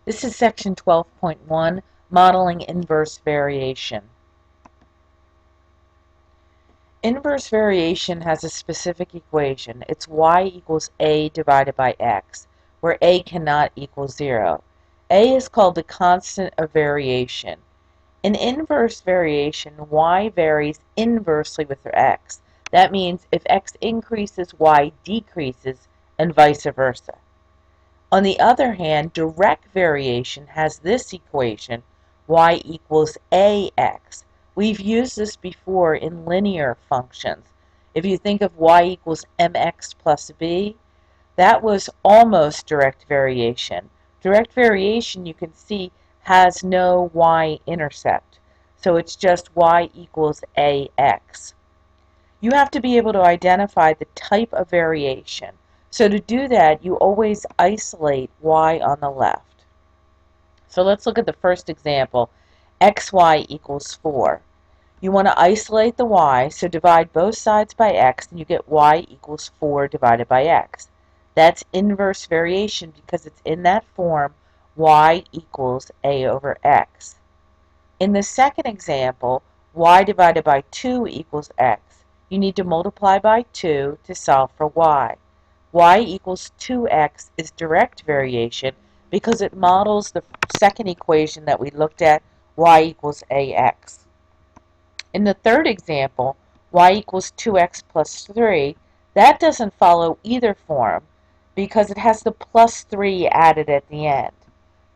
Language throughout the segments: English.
This is section 12.1, modeling inverse variation. Inverse variation has a specific equation. It's y equals a divided by x, where a cannot equal 0. A is called the constant of variation. In inverse variation, y varies inversely with x. That means if x increases, y decreases, and vice versa. On the other hand, direct variation has this equation, y equals ax. We've used this before in linear functions. If you think of y equals mx plus b, that was almost direct variation. Direct variation, you can see, has no y-intercept. So it's just y equals ax. You have to be able to identify the type of variation. So to do that, you always isolate y on the left. So let's look at the first example, xy equals 4. You want to isolate the y, so divide both sides by x, and you get y equals 4 divided by x. That's inverse variation because it's in that form, y equals a over x. In the second example, y divided by 2 equals x. You need to multiply by 2 to solve for y. Y equals 2x is direct variation because it models the second equation that we looked at, y equals ax. In the third example, y equals 2x plus 3, that doesn't follow either form because it has the plus 3 added at the end.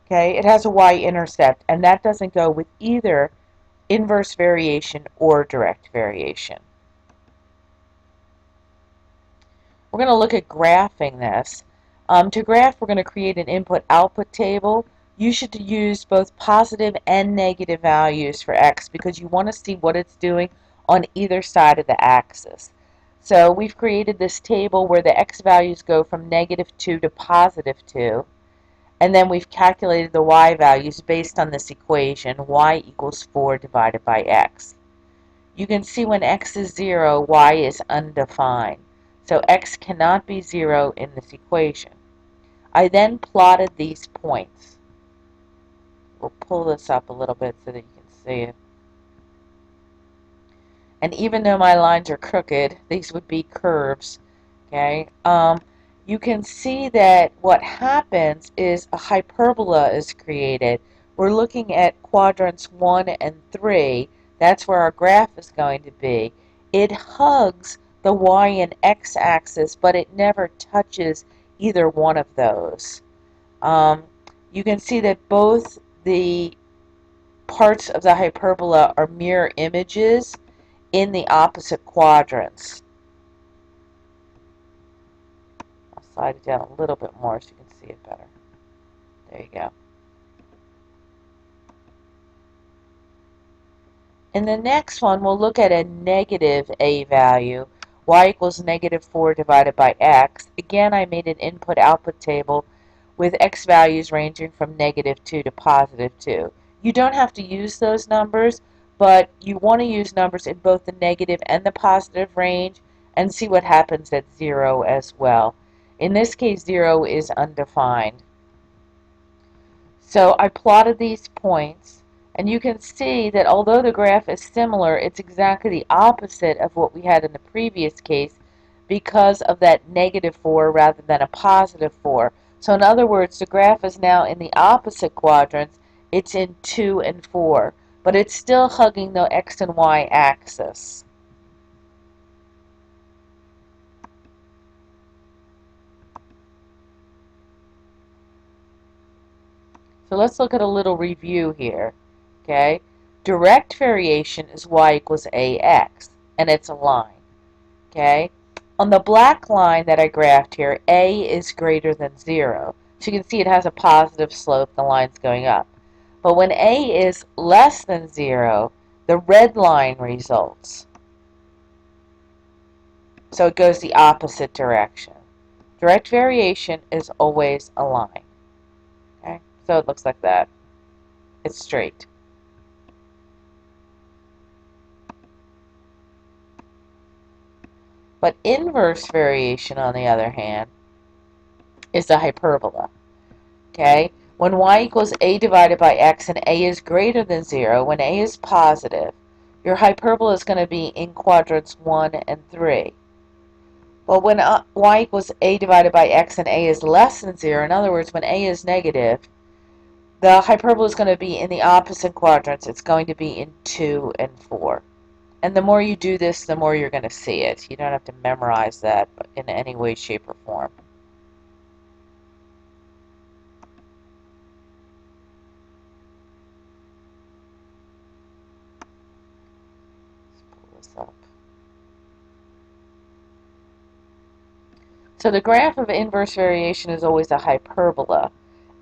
Okay, it has a y-intercept, and that doesn't go with either inverse variation or direct variation. We're going to look at graphing this. To graph, we're going to create an input-output table. You should use both positive and negative values for x because you want to see what it's doing on either side of the axis. So we've created this table where the x values go from -2 to +2. And then we've calculated the y values based on this equation, y equals 4 divided by x. You can see when x is 0, y is undefined. So x cannot be 0 in this equation. I then plotted these points. We'll pull this up a little bit so that you can see it. And even though my lines are crooked, these would be curves. Okay. You can see that what happens is a hyperbola is created. We're looking at quadrants 1 and 3. That's where our graph is going to be. It hugs the y and x axis, but it never touches either one of those. You can see that both the parts of the hyperbola are mirror images in the opposite quadrants. I'll slide it down a little bit more so you can see it better. There you go. In the next one, we'll look at a negative a value. Y equals -4 divided by x. Again, I made an input-output table with x values ranging from -2 to +2. You don't have to use those numbers, but you want to use numbers in both the negative and the positive range and see what happens at 0 as well. In this case, 0 is undefined. So I plotted these points, and you can see that although the graph is similar, it's exactly the opposite of what we had in the previous case because of that -4 rather than a +4. So in other words, the graph is now in the opposite quadrants. It's in 2 and 4, but it's still hugging the x and y axis. So let's look at a little review here. Okay, direct variation is y equals ax, and it's a line. Okay, on the black line that I graphed here, a is greater than 0. So you can see it has a positive slope, the line's going up. But when a is less than 0, the red line results. So it goes the opposite direction. Direct variation is always a line. Okay, so it looks like that. It's straight. But inverse variation, on the other hand, is a hyperbola. Okay? When y equals a divided by x and a is greater than 0, when a is positive, your hyperbola is going to be in quadrants 1 and 3. Well, when y equals a divided by x and a is less than 0, in other words, when a is negative, the hyperbola is going to be in the opposite quadrants. It's going to be in 2 and 4. And the more you do this, the more you're going to see it. You don't have to memorize that in any way, shape, or form. Let's pull this up. So the graph of inverse variation is always a hyperbola.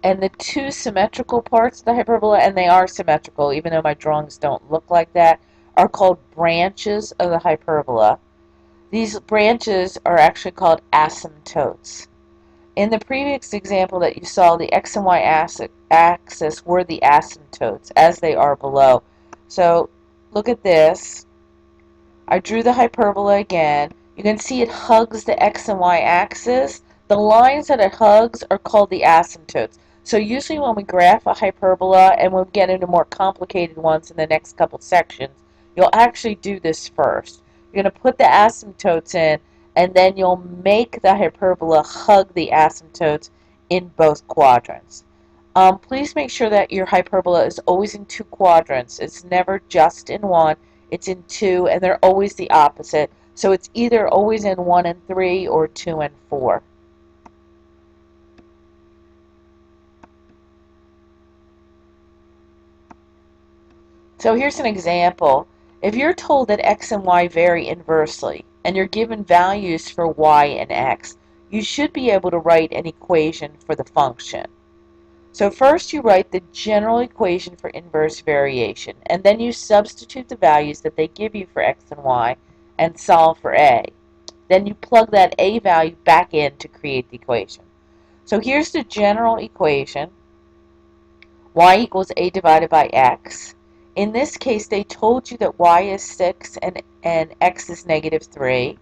And the two symmetrical parts of the hyperbola, and they are symmetrical, even though my drawings don't look like that, are called branches of the hyperbola. These branches are actually called asymptotes. In the previous example that you saw, the x and y axis were the asymptotes, as they are below. So look at this. I drew the hyperbola again. You can see it hugs the x and y axis. The lines that it hugs are called the asymptotes. So usually when we graph a hyperbola, and we'll get into more complicated ones in the next couple sections, you'll actually do this first. You're going to put the asymptotes in, and then you'll make the hyperbola hug the asymptotes in both quadrants. Please make sure that your hyperbola is always in two quadrants. It's never just in one. It's in two, and they're always the opposite. So it's either always in 1 and 3 or 2 and 4. So here's an example. If you're told that x and y vary inversely, and you're given values for y and x, you should be able to write an equation for the function. So first you write the general equation for inverse variation, and then you substitute the values that they give you for x and y and solve for a. Then you plug that a value back in to create the equation. So here's the general equation. Y equals a divided by x. In this case, they told you that y is 6 and x is negative 3.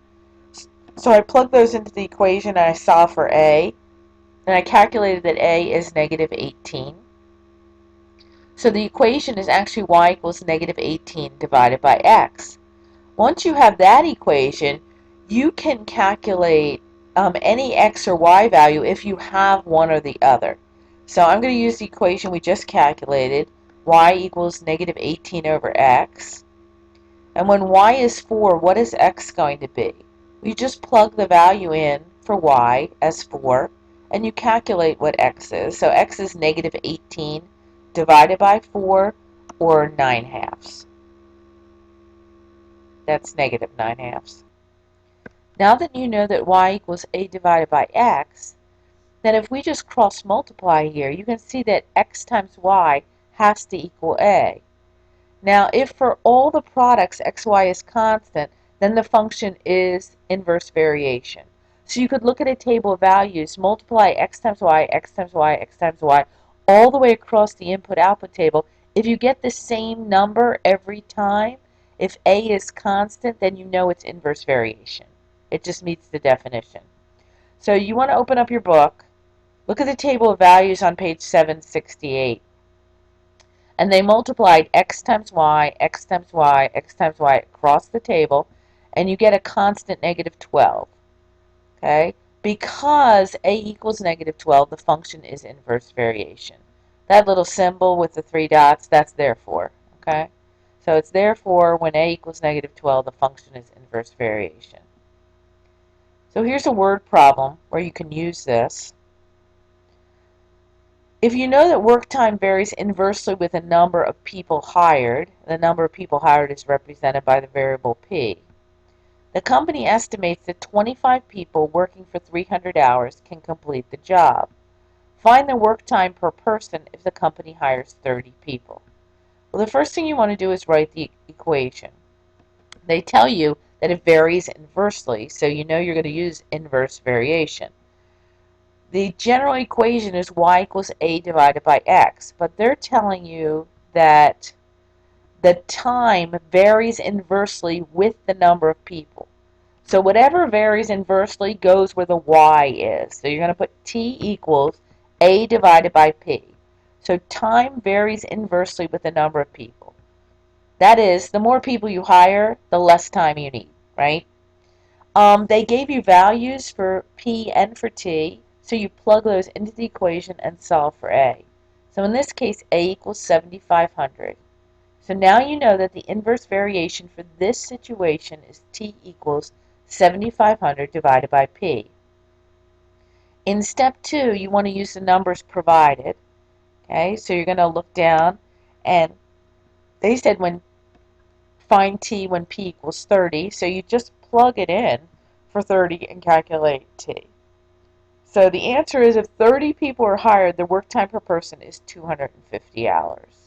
So I plug those into the equation and I solve for a. And I calculated that a is negative 18. So the equation is actually y equals negative 18 divided by x. Once you have that equation, you can calculate any x or y value if you have one or the other. So I'm going to use the equation we just calculated, y equals negative 18 over x. And when y is 4, what is x going to be? You just plug the value in for y as 4, and you calculate what x is. So x is negative 18 divided by 4, or 9/2. That's negative 9/2. Now that you know that y equals a divided by x, then if we just cross multiply here, you can see that x times y has to equal a. Now, if for all the products xy is constant, then the function is inverse variation. So you could look at a table of values, multiply x times y, x times y, x times y, all the way across the input-output table. If you get the same number every time, if a is constant, then you know it's inverse variation. It just meets the definition. So you want to open up your book, look at the table of values on page 768. And they multiplied x times y, x times y, x times y across the table, and you get a constant negative 12. Okay? Because a equals negative 12, the function is inverse variation. That little symbol with the 3 dots, that's therefore. Okay? So it's therefore when a equals negative 12, the function is inverse variation. So here's a word problem where you can use this. If you know that work time varies inversely with the number of people hired, the number of people hired is represented by the variable P. The company estimates that 25 people working for 300 hours can complete the job. Find the work time per person if the company hires 30 people. Well, the first thing you want to do is write the equation. They tell you that it varies inversely, so you know you're going to use inverse variation. The general equation is y equals a divided by x, but they're telling you that the time varies inversely with the number of people. So whatever varies inversely goes where the y is. So you're going to put t equals a divided by p. So time varies inversely with the number of people. That is, the more people you hire, the less time you need, right? They gave you values for P and for T, so you plug those into the equation and solve for A. So in this case, A equals 7,500. So now you know that the inverse variation for this situation is T equals 7,500 divided by P. In step 2, you want to use the numbers provided. Okay, so you're going to look down, and they said find T when P equals 30, so you just plug it in for 30 and calculate T. So the answer is if 30 people are hired, the work time per person is 250 hours.